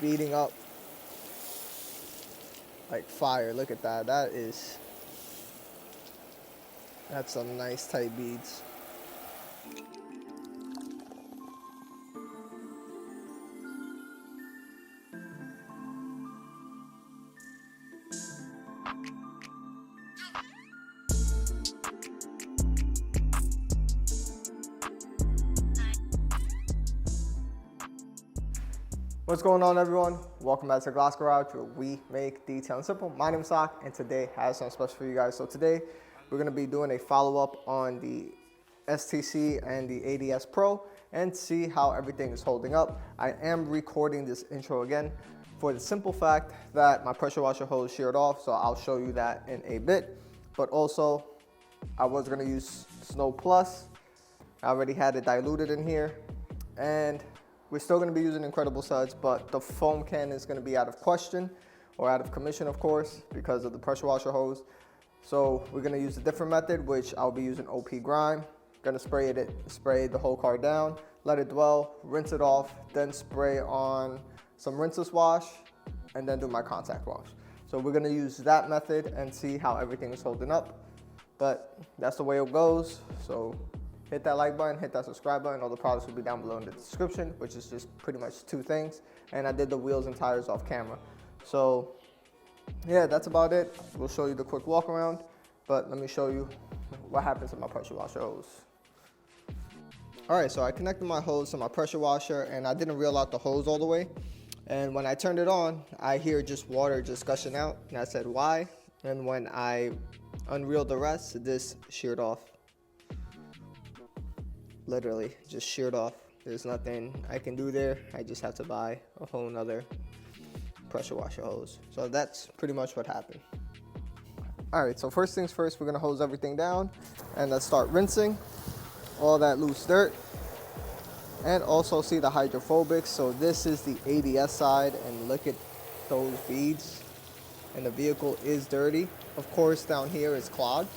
beading up like fire. Look at that. That's some nice tight beads. What's going on, everyone? Welcome back to Glass Garage, where we make detailing simple. My name is Sock, and today I have something special for you guys. So today we're going to be doing a follow-up on the STC and the ADS Pro and see how everything is holding up. I am recording this intro again for the simple fact that my pressure washer hose sheared off, so I'll show you that in a bit. But also, I was going to use Snow Plus. I already had it diluted in here, and we're still going to be using Incredible Suds, but the foam can is going to be out of question, or out of commission, of course, because of the pressure washer hose. So we're going to use a different method, which I'll be using OP Grime. Going to spray the whole car down, let it dwell, rinse it off, then spray on some rinseless wash, and then do my contact wash. So we're going to use that method and see how everything is holding up. But that's the way it goes. So hit that like button, hit that subscribe button. All the products will be down below in the description, which is just pretty much two things. And I did the wheels and tires off camera. So yeah, that's about it. We'll show you the quick walk around, but let me show you what happens to my pressure washer hose. All right, so I connected my hose to my pressure washer, and I didn't reel out the hose all the way. And when I turned it on, I hear just water just gushing out, and I said, why? And when I unreeled the rest, this sheared off. Literally just sheared off. There's nothing I can do there. I just have to buy a whole nother pressure washer hose. So that's pretty much what happened. All right, so first things first, we're gonna hose everything down, and let's start rinsing all that loose dirt, and also see the hydrophobics. So this is the ADS side, and look at those beads, and the vehicle is dirty. Of course, down here is clogged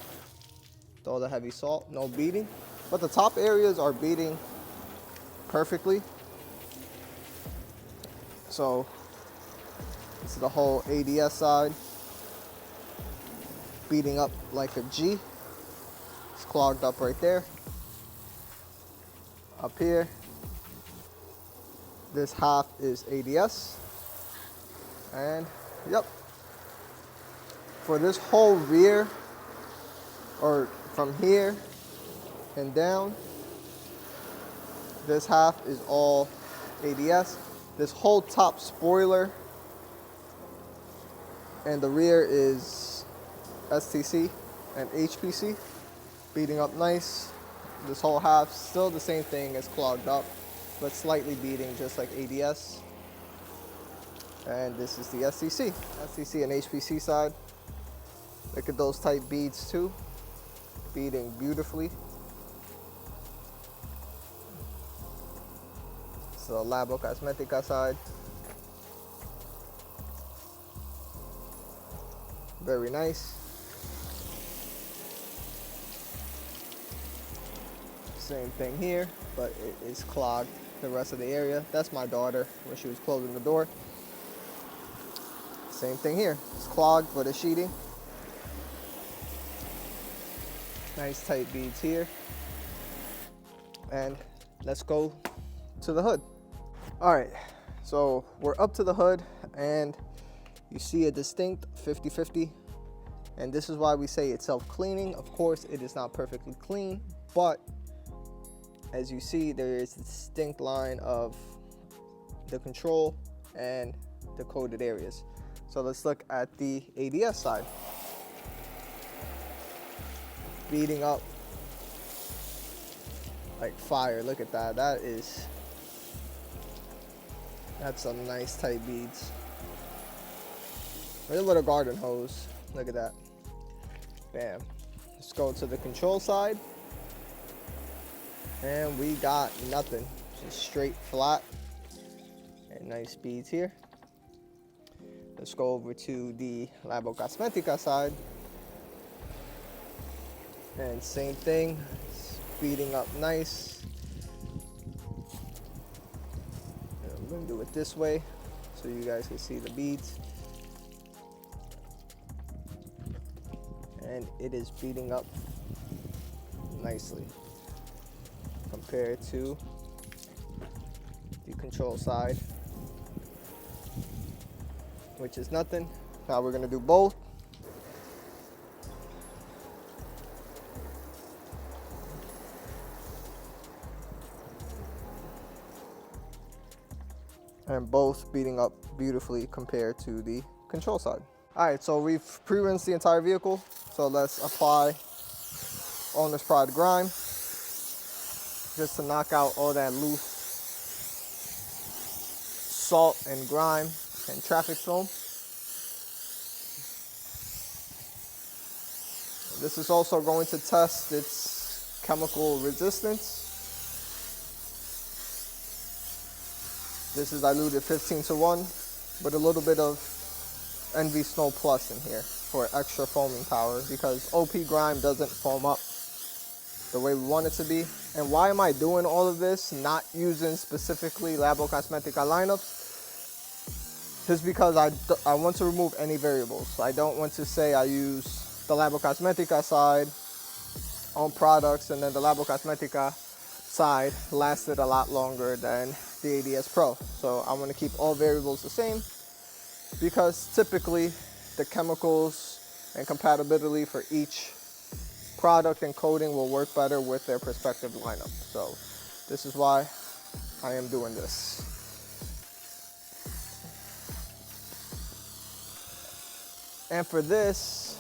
with all the heavy salt, no beading. But the top areas are beading perfectly. So this is the whole ADS side, beading up like a G. It's clogged up right there. Up here, this half is ADS. And yep, for this whole rear, or from here and down, this half is all ADS. This whole top spoiler and the rear is STC and HPC, beading up nice. This whole half still the same thing, as clogged up, but slightly beading just like ADS. And this is the STC and HPC side. Look at those tight beads too, beading beautifully. So Labocosmetica side, very nice. Same thing here, but it is clogged the rest of the area. That's my daughter when she was closing the door. Same thing here, it's clogged for the sheeting. Nice tight beads here. And let's go to the hood. All right, so we're up to the hood, and you see a distinct 50-50, and this is why we say it's self-cleaning. Of course, it is not perfectly clean, but as you see, there is a distinct line of the control and the coated areas. So let's look at the ADS side. Beading up like fire. Look at that. That's some nice tight beads. Right with a garden hose. Look at that. Bam. Let's go to the control side. And we got nothing. Just straight flat. And nice beads here. Let's go over to the Labocosmetica side. And same thing. It's beading up nice. I'm gonna do it this way. so you guys can see the beads. And it is beading up nicely compared to the control side, which is nothing. Now we're gonna do both. And both beading up beautifully compared to the control side. All right, so we've pre-rinsed the entire vehicle. So let's apply owner's pride grime just to knock out all that loose salt and grime and traffic film. This is also going to test its chemical resistance. This is diluted 15:1 with a little bit of NV Snow Plus in here for extra foaming power, because OP grime doesn't foam up the way we want it to be. And why am I doing all of this, not using specifically Labocosmetica lineups? Just because I want to remove any variables. I don't want to say I use the Labocosmetica side on products and then the Labocosmetica side lasted a lot longer than the ADS Pro. So I want to keep all variables the same, because typically the chemicals and compatibility for each product and coating will work better with their respective lineup. So this is why I am doing this. And for this,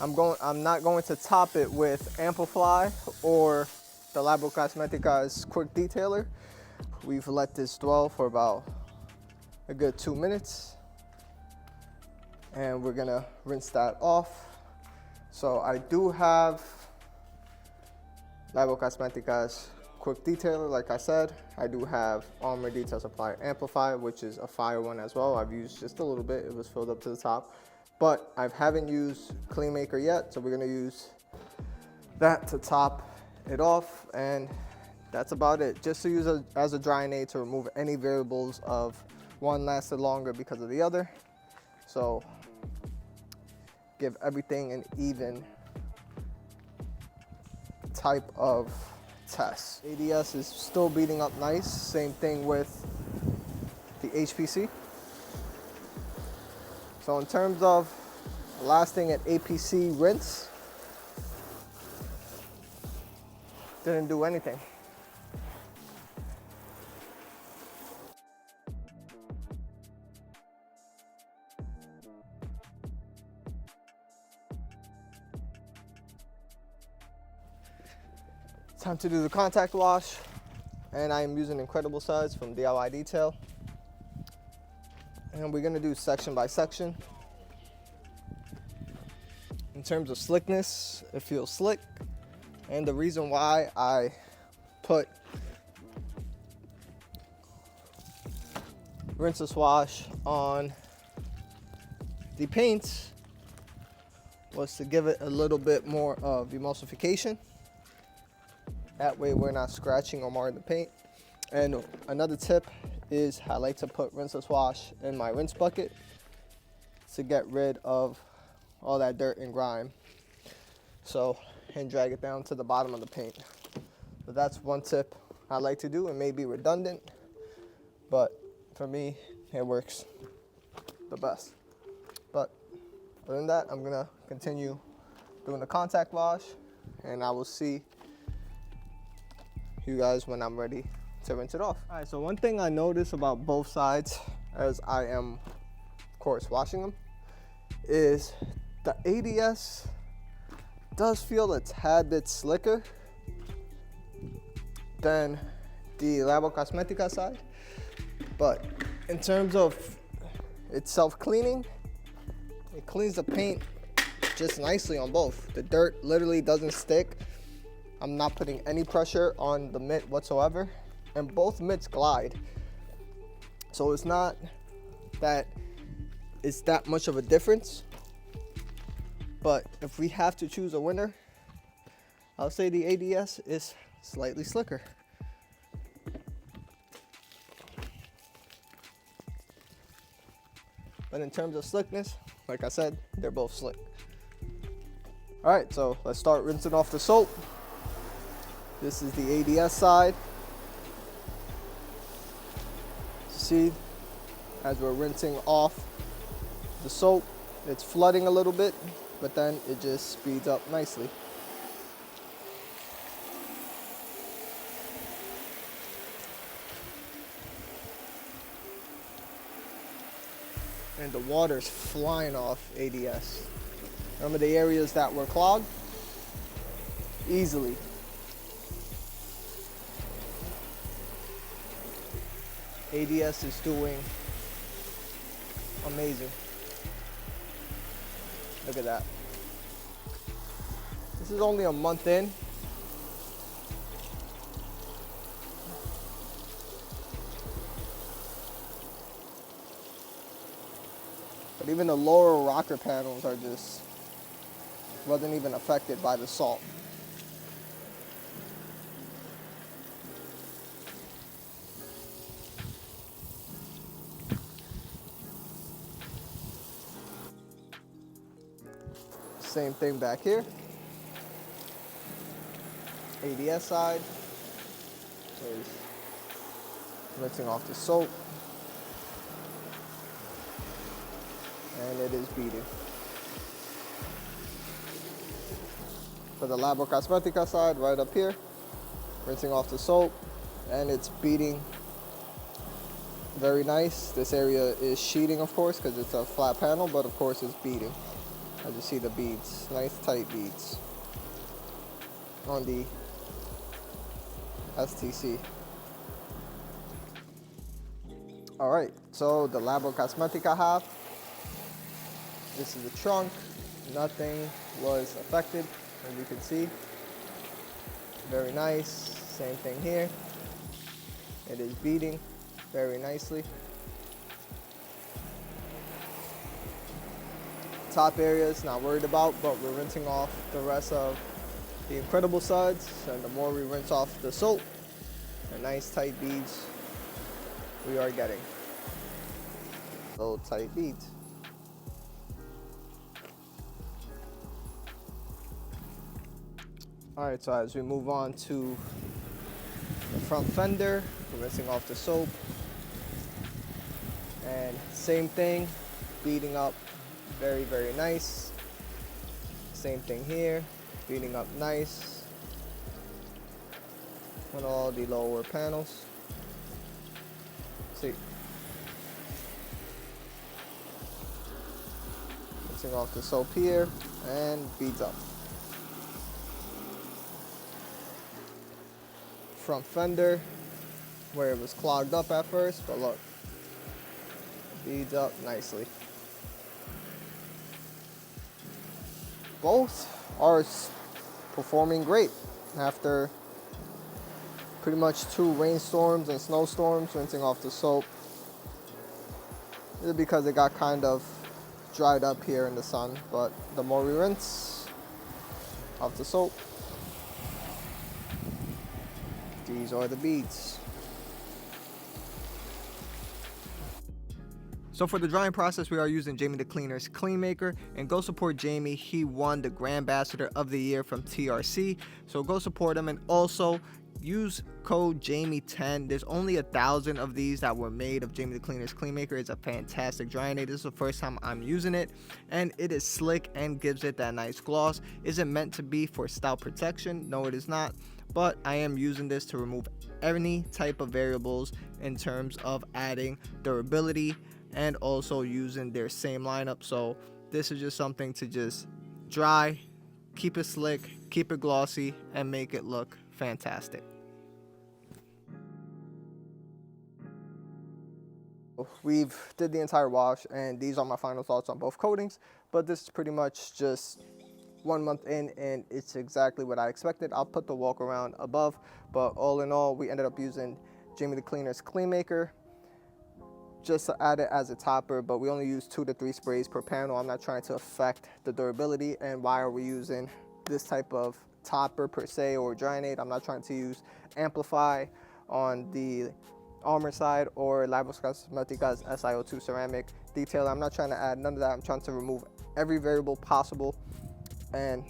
I'm not going to top it with Amplify or the Labocosmetica's Quick Detailer. We've let this dwell for about a good 2 minutes. And we're gonna rinse that off. So I do have Labocosmetica's Quick Detailer, like I said. I do have Armour Detail Supply Amplify, which is a fire one as well. I've used just a little bit, it was filled up to the top. But I haven't used Clean Maker yet, so we're gonna use that to top it off, and that's about it. Just to use as a drying aid to remove any variables of one lasted longer because of the other. So give everything an even type of test. ADS is still beading up nice. Same thing with the HPC. So in terms of lasting at APC rinse, didn't do anything. Time to do the contact wash, and I am using Incredible Suds from DIY Detail. And we're gonna do section by section. In terms of slickness, it feels slick. And the reason why I put rinseless wash on the paint was to give it a little bit more of emulsification. That way we're not scratching or marring the paint. And another tip is I like to put rinseless wash in my rinse bucket to get rid of all that dirt and grime. So, and drag it down to the bottom of the paint. So that's one tip I like to do. It may be redundant, but for me, it works the best. But other than that, I'm gonna continue doing the contact wash, and I will see you guys when I'm ready to rinse it off. All right, so one thing I notice about both sides as I am, of course, washing them is the ADS does feel a tad bit slicker than the Labocosmetica side, but in terms of its self-cleaning, it cleans the paint just nicely on both. The dirt literally doesn't stick. I'm not putting any pressure on the mitt whatsoever, and both mitts glide. So it's not that it's that much of a difference, but if we have to choose a winner, I'll say the ADS is slightly slicker. But in terms of slickness, like I said, they're both slick. All right, so let's start rinsing off the soap. This is the ADS side. See, as we're rinsing off the soap, it's flooding a little bit, but then it just speeds up nicely. And the water's flying off ADS. Remember the areas that were clogged? Easily. ADS is doing amazing. Look at that. This is only a month in. But even the lower rocker panels are just, wasn't even affected by the salt. Same thing back here. ADS side is rinsing off the soap. And it is beading. For the Labocosmetica side, right up here, rinsing off the soap, and it's beading very nice. This area is sheeting, of course, because it's a flat panel, but of course it's beading. As you see the beads, nice tight beads on the STC. All right, so the Labocosmetica half. This is the trunk. Nothing was affected, as you can see. Very nice. Same thing here. It is beading very nicely. Top areas, not worried about, but we're rinsing off the rest of the incredible sides. And the more we rinse off the soap, the nice tight beads we are getting. So tight beads. All right, so as we move on to the front fender, we're rinsing off the soap. And same thing, beading up very, very nice. Same thing here, beading up nice on all the lower panels. See. Rinsing off the soap here and beads up. Front fender, where it was clogged up at first, but look, beads up nicely. Both are performing great after pretty much 2 rainstorms and snowstorms. Rinsing off the soap. This is because it got kind of dried up here in the sun, but the more we rinse off the soap, these are the beads. So for the drying process, we are using Jamie the Cleaner's Clean Maker, and go support Jamie. He won the Grand Ambassador of the Year from TRC, so go support him. And also use code Jamie10. There's only 1,000 of these that were made of Jamie the Cleaner's Clean Maker. It's a fantastic drying aid. This is the first time I'm using it, and it is slick and gives it that nice gloss. Is it meant to be for stout protection? No, it is not. But I am using this to remove any type of variables in terms of adding durability and also using their same lineup. So this is just something to just dry, keep it slick, keep it glossy, and make it look fantastic. We've did the entire wash, and these are my final thoughts on both coatings, but this is pretty much just 1 month in, and it's exactly what I expected. I'll put the walk around above, but all in all, we ended up using Jamie the Cleaner's Clean Maker just to add it as a topper, but we only use 2 to 3 sprays per panel. I'm not trying to affect the durability. And why are we using this type of topper per se or drying aid? I'm not trying to use amplify on the Armour side or Labocosmetica's SiO2 ceramic detailer. I'm not trying to add none of that. I'm trying to remove every variable possible. And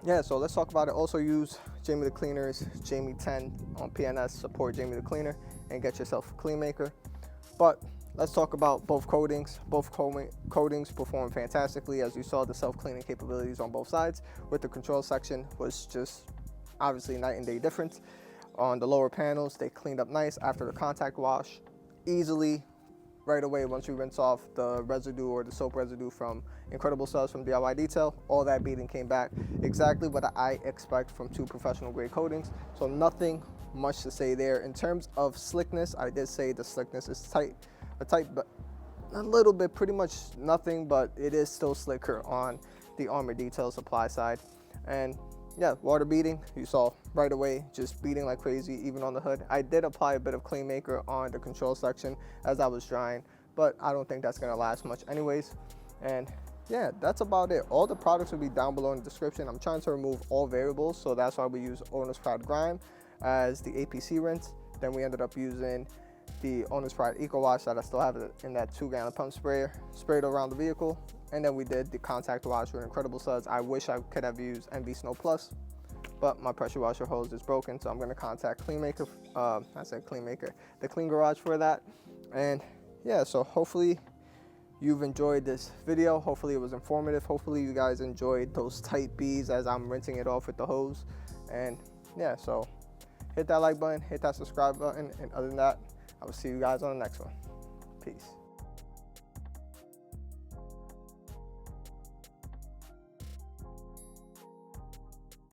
yeah, so let's talk about it. Also use Jamie the Cleaner's Jamie 10 on PNS. Support Jamie the Cleaner and get yourself a clean maker. But let's talk about both coatings. Both coatings perform fantastically. As you saw, the self-cleaning capabilities on both sides with the control section was just obviously night and day difference. On the lower panels, they cleaned up nice after the contact wash. Easily, right away, once you rinse off the residue or the soap residue from Incredible Subs from DIY Detail, all that beading came back. Exactly what I expect from two professional grade coatings. So nothing much to say there. In terms of slickness, I did say the slickness is tight, but a little bit, pretty much nothing, but it is still slicker on the Armour Detail Supply side. And yeah, water beading, you saw right away, just beading like crazy, even on the hood. I did apply a bit of clean maker on the control section as I was drying, but I don't think that's gonna last much anyways. And yeah, that's about it. All the products will be down below in the description. I'm trying to remove all variables, so that's why we use Owner's Pride Grime as the APC rinse. Then we ended up using the Owner's Pride Eco Wash that I still have in that 2-gallon pump sprayer, sprayed around the vehicle. And then we did the contact wash with Incredible Suds. I wish I could have used NV Snow Plus, but my pressure washer hose is broken, so I'm gonna contact Clean Maker, I said Clean Maker, the Clean Garage for that. And yeah, so hopefully you've enjoyed this video. Hopefully it was informative. Hopefully you guys enjoyed those tight beads as I'm rinsing it off with the hose. And yeah, so hit that like button, hit that subscribe button, and other than that, I will see you guys on the next one. Peace.